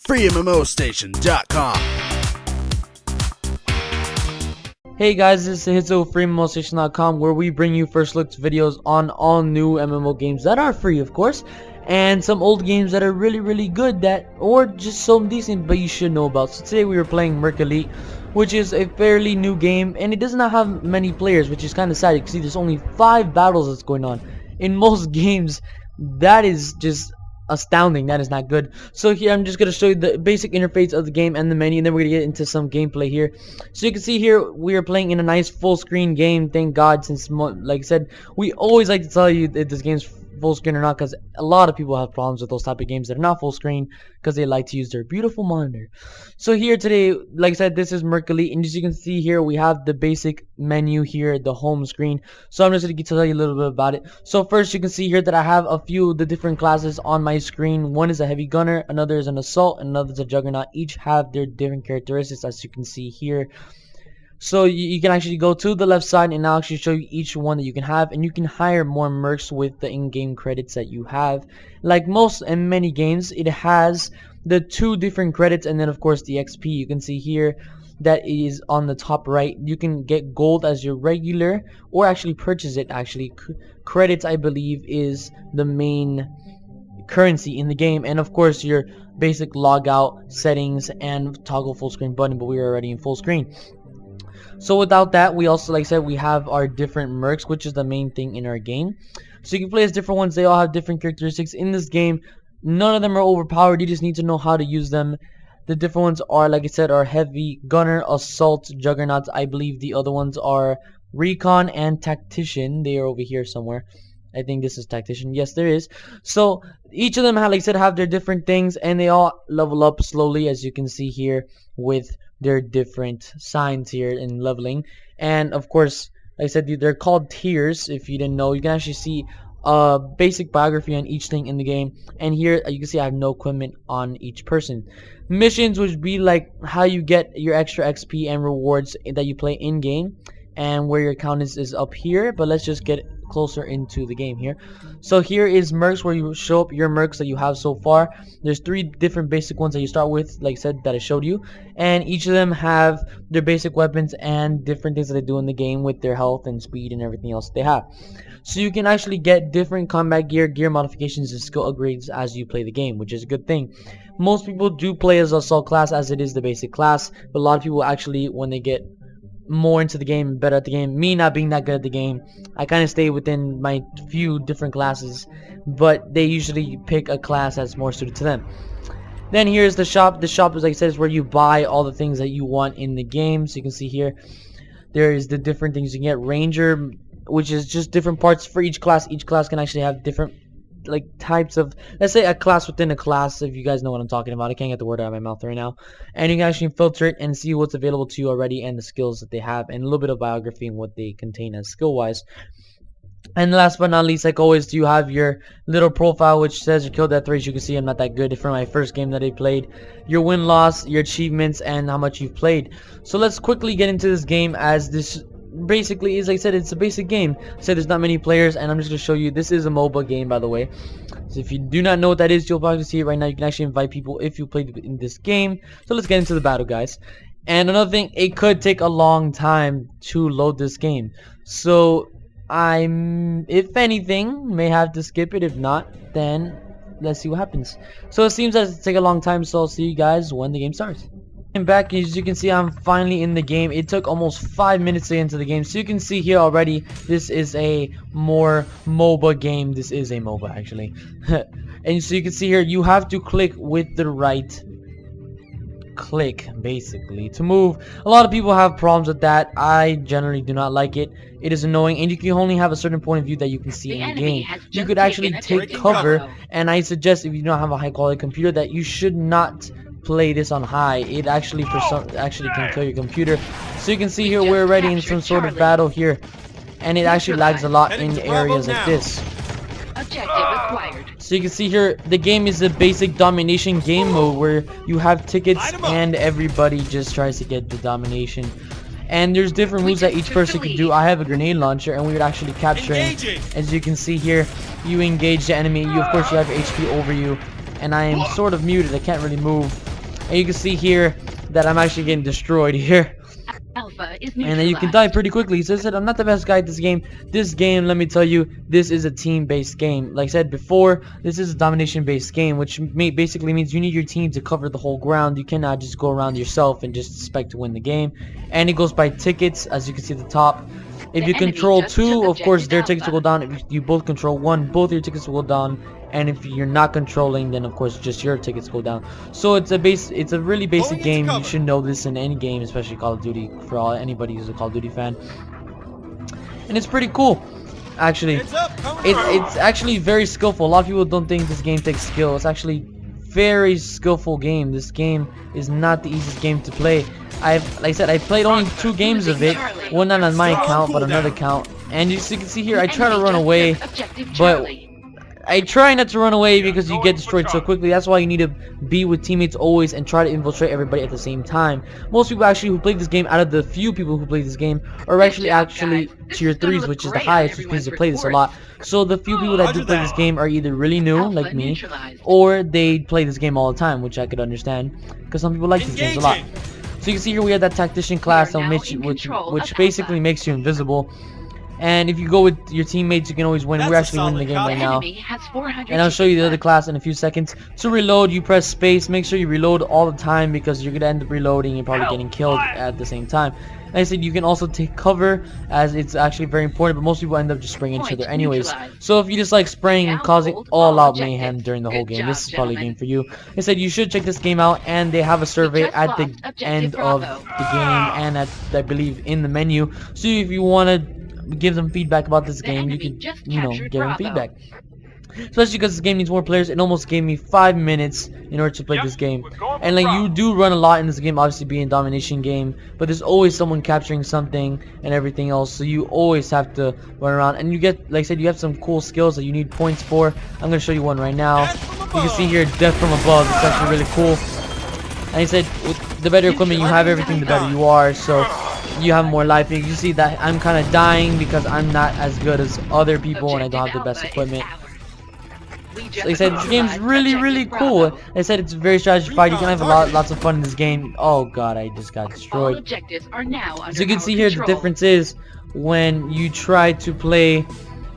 FreeMMOStation.com. Hey guys, this is Hitzo, FreeMMOStation.com, where we bring you first looks videos on all new MMO games that are free, of course, and some old games that are really good, that or just some decent but you should know about. So today we were playing Merc Elite, which is a fairly new game, and it does not have many players, which is kind of sad. You can see there's only 5 battles that's going on. In most games, that is just astounding. That is not good. So here I'm just going to show you the basic interface of the game and the menu, and then we're going to get into some gameplay here. So you can see here we are playing in a nice full screen game, thank God, since like I said, we always like to tell you if this game's full screen or not, because a lot of people have problems with those type of games that are not full screen because they like to use their beautiful monitor. So here today, like I said, this is Merc Elite, and as you can see here we have the basic menu here, the home screen. So I'm just going to tell you a little bit about it. So first, you can see here that I have a few of the different classes on my screen. One is a heavy gunner, another is an assault, and another is a juggernaut. Each have their different characteristics, as you can see here. So you can actually go to the left side and I'll actually show you each one that you can have, and you can hire more mercs with the in-game credits that you have. Like most and many games, it has the 2 different credits and then of course the XP. You can see here that is on the top right. You can get gold as your regular, or actually purchase it. Actually, credits I believe is the main currency in the game, and of course your basic logout settings and toggle full screen button, but we are already in full screen. So without that, we also, like I said, we have our different mercs, which is the main thing in our game. So you can play as different ones. They all have different characteristics in this game. None of them are overpowered. You just need to know how to use them. The different ones are, like I said, are heavy gunner, assault, juggernauts. I believe the other ones are recon and tactician. They are over here somewhere. I think this is tactician. Yes, there is. So each of them, like I said, have their different things, and they all level up slowly, as you can see here with their different signs here in leveling. And of course, like I said, they're called tiers. If you didn't know, you can actually see a basic biography on each thing in the game. And here you can see I have no equipment on each person. Missions would be like how you get your extra XP and rewards that you play in game, and where your account is up here. But let's just get closer into the game here. So here is mercs, where you show up your mercs that you have so far. There's 3 different basic ones that you start with, like I said, that I showed you, and each of them have their basic weapons and different things that they do in the game with their health and speed and everything else they have. So you can actually get different combat gear, gear modifications, and skill upgrades as you play the game, which is a good thing. Most people do play as assault class, as it is the basic class, but a lot of people actually, when they get more into the game, better at the game, me not being that good at the game, I kind of stay within my few different classes, but they usually pick a class that's more suited to them. Then here's the shop. The shop is, like I said, is where you buy all the things that you want in the game. So you can see here there is the different things you can get. Ranger, which is just different parts for each class. Each class can actually have different like types of, let's say, a class within a class, if you guys know what I'm talking about. I can't get the word out of my mouth right now. And you can actually filter it and see what's available to you already, and the skills that they have, and a little bit of biography and what they contain as skill wise. And last but not least, like always, you have your little profile which says your kill death rates. You can see I'm not that good for my first game that I played. Your win loss, your achievements, and how much you've played. So let's quickly get into this game, as this basically is, like I said, it's a basic game. So there's not many players, and I'm just going to show you. This is a MOBA game, by the way. So if you do not know what that is, you'll probably see it right now. You can actually invite people if you played in this game. So let's get into the battle, guys. And another thing, it could take a long time to load this game. So if anything, may have to skip it. If not, then let's see what happens. So it seems that it's take a long time, so I'll see you guys when the game starts. I'm back. As you can see, I'm finally in the game. It took almost 5 minutes to get into the game. So you can see here already, this is a more MOBA game. This is a MOBA, actually. And so you can see here, you have to click with the right click, basically, to move. A lot of people have problems with that. I generally do not like it. It is annoying, and you can only have a certain point of view that you can see in the game. You could actually take cover, and I suggest, if you don't have a high quality computer, that you should not play this on high. It actually can kill your computer. So you can see here we're already in some sort of battle here, and it actually lags a lot in areas like this. Objective acquired. So you can see here the game is a basic domination game mode, where you have tickets and everybody just tries to get the domination. And there's different moves that each person can do. I have a grenade launcher, and we would actually capture him. As you can see here, you engage the enemy. Of course you have HP over you, and I am sort of muted. I can't really move. And you can see here that I'm actually getting destroyed here. Alpha is And then you can die pretty quickly. So I said, I'm not the best guy at this game. This game, let me tell you, this is a team-based game. Like I said before, this is a domination-based game, which basically means you need your team to cover the whole ground. You cannot just go around yourself and just expect to win the game. And it goes by tickets, as you can see at the top. If you control 2, of course, their tickets will go down. If you both control 1, both your tickets will go down. And if you're not controlling, then of course just your tickets go down. So it's a really basic game. You should know this in any game, especially Call of Duty, for anybody who's a Call of Duty fan. And it's pretty cool, actually. It's actually very skillful. A lot of people don't think this game takes skill. It's actually very skillful game. This game is not the easiest game to play. Like I said, I played only 2 games of it. One not on my account, but another account. And as you can see here, I try to run away, but I try not to run away because you get destroyed so quickly. That's why you need to be with teammates always and try to infiltrate everybody at the same time. Most people actually who play this game, out of the few people who play this game, are actually tier 3s, which is the highest, which means they play this a lot. So the few people that do play this game are either really new, like me, or they play this game all the time, which I could understand, because some people like these games a lot. So you can see here we have that tactician class, which basically makes you invisible. And if you go with your teammates, you can always win. We're actually winning the game right now. And I'll show you the other class in a few seconds. To reload, you press space. Make sure you reload all the time because you're going to end up reloading and probably getting killed at the same time. Like I said, you can also take cover, as it's actually very important, but most people end up just spraying each other anyways. So if you just like spraying and causing all-out mayhem during the whole game, this is probably a game for you. Like I said, you should check this game out, and they have a survey at the end of the game and at, I believe, in the menu. So if you want to give them feedback about this game, you can, give them feedback. Especially because this game needs more players. It almost gave me 5 minutes in order to play this game. And like, you do run a lot in this game, obviously being a domination game, but there's always someone capturing something and everything else, so you always have to run around. And you get, like I said, you have some cool skills that you need points for. I'm gonna show you one right now. You can see here, death from above. It's actually really cool. And I said, with the better equipment you have, everything, the better you are. So you have more life. You see that I'm kind of dying because I'm not as good as other people and I don't have the best equipment. Like I said, this game's really cool. Like I said, it's very strategy fight. You can have lots of fun in this game. Oh god, I just got destroyed. So you can see here the difference is when you try to play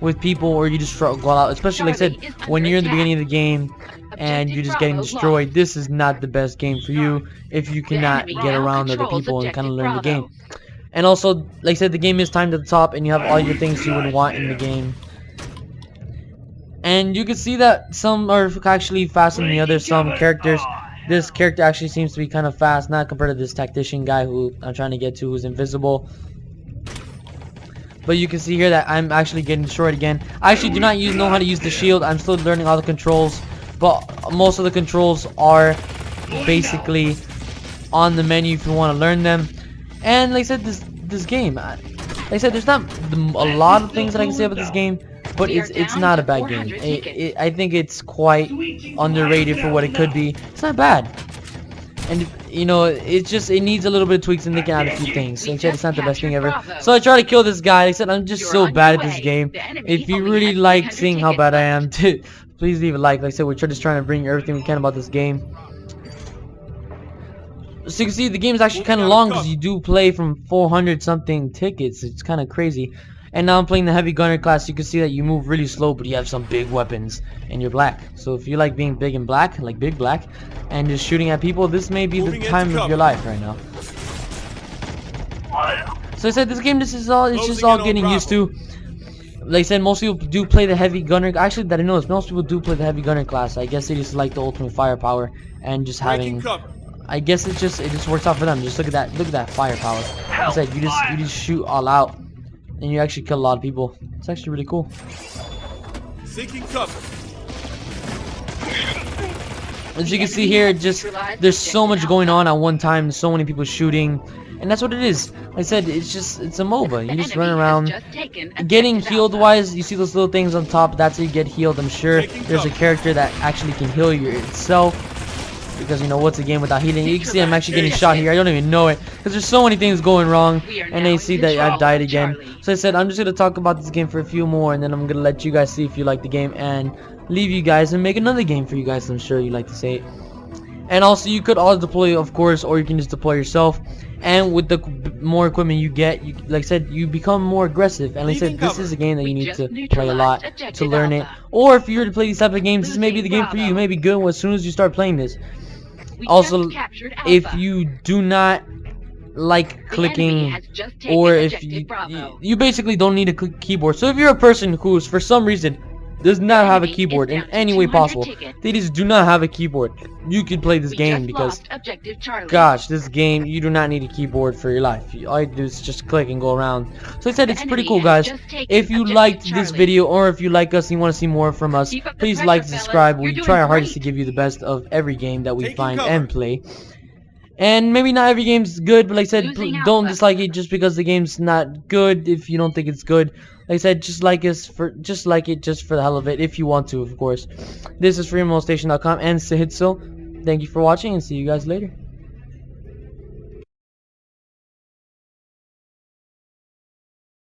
with people or you just go out. Especially like I said, when you're in the beginning of the game and you're just getting destroyed, this is not the best game for you if you cannot get around other people and kind of learn the game. And also, like I said, the game is timed at the top and you have all your things you would want in the game. And you can see that some are actually faster than the others. Some characters, this character actually seems to be kind of fast, not compared to this tactician guy who I'm trying to get to, who's invisible. But you can see here that I'm actually getting destroyed again. I actually do not know how to use the shield. I'm still learning all the controls, but most of the controls are basically on the menu if you want to learn them. And like I said, this game, like I said, there's not a lot of things that I can say about this game, but it's not a bad game. I think it's quite underrated for what it could be. It's not bad. And it needs a little bit of tweaks and they can add a few things. So it's not the best thing ever. So I try to kill this guy. Like I said, I'm just so bad at this game. If you really like seeing how bad I am, please leave a like. Like I said, we're just trying to bring you everything we can about this game. So you can see the game is actually kind of long because you do play from 400 something tickets. It's kind of crazy. And now I'm playing the heavy gunner class. You can see that you move really slow, but you have some big weapons, and you're black. So if you like being big and black, like big black, and just shooting at people, this may be the time of your life right now. So I said this game, it's just all getting used to. Like I said, most people do play the heavy gunner. Actually, that I know is most people do play the heavy gunner class. I guess they just like the ultimate firepower and just having. I guess it just works out for them. Just look at that firepower. Like I said, you just shoot all out. And you actually kill a lot of people. It's actually really cool. Seeking cover. As you can see here, there's so much going on at one time. So many people shooting, and that's what it is. Like I said, it's a MOBA. You just run around. Getting healed wise, you see those little things on top. That's how you get healed. I'm sure there's a character that actually can heal you itself. Because what's a game without healing? You can see I'm actually getting shot here. I don't even know it because there's so many things going wrong, and they see that I've died again. So I said I'm just gonna talk about this game for a few more, and then I'm gonna let you guys see if you like the game and leave you guys and make another game for you guys. I'm sure you like to say it. And also you could auto deploy, of course, or you can just deploy yourself. And with the more equipment you get, you, like I said, you become more aggressive. And like I said, this is a game that you need to play a lot to learn it. Or if you were to play these type of games, this may be the game for you. It may be good as soon as you start playing this. Also, if you do not like clicking, or if you basically don't need a keyboard. So if you're a person who's for some reason does not have a keyboard in any way possible, they just do not have a keyboard, you could play this game, because gosh, this game, you do not need a keyboard for your life. All you do is just click and go around. So I said, it's pretty cool, guys. If you liked this video, or if you like us and you want to see more from us, please like and subscribe. We try our hardest to give you the best of every game that we find and play. And maybe not every game's good, but like I said, don't dislike it just because the game's not good. If you don't think it's good, like I said, just like it just for the hell of it, if you want to, of course. This is FreeMMOStation.com and Sahitso. Thank you for watching, and see you guys later.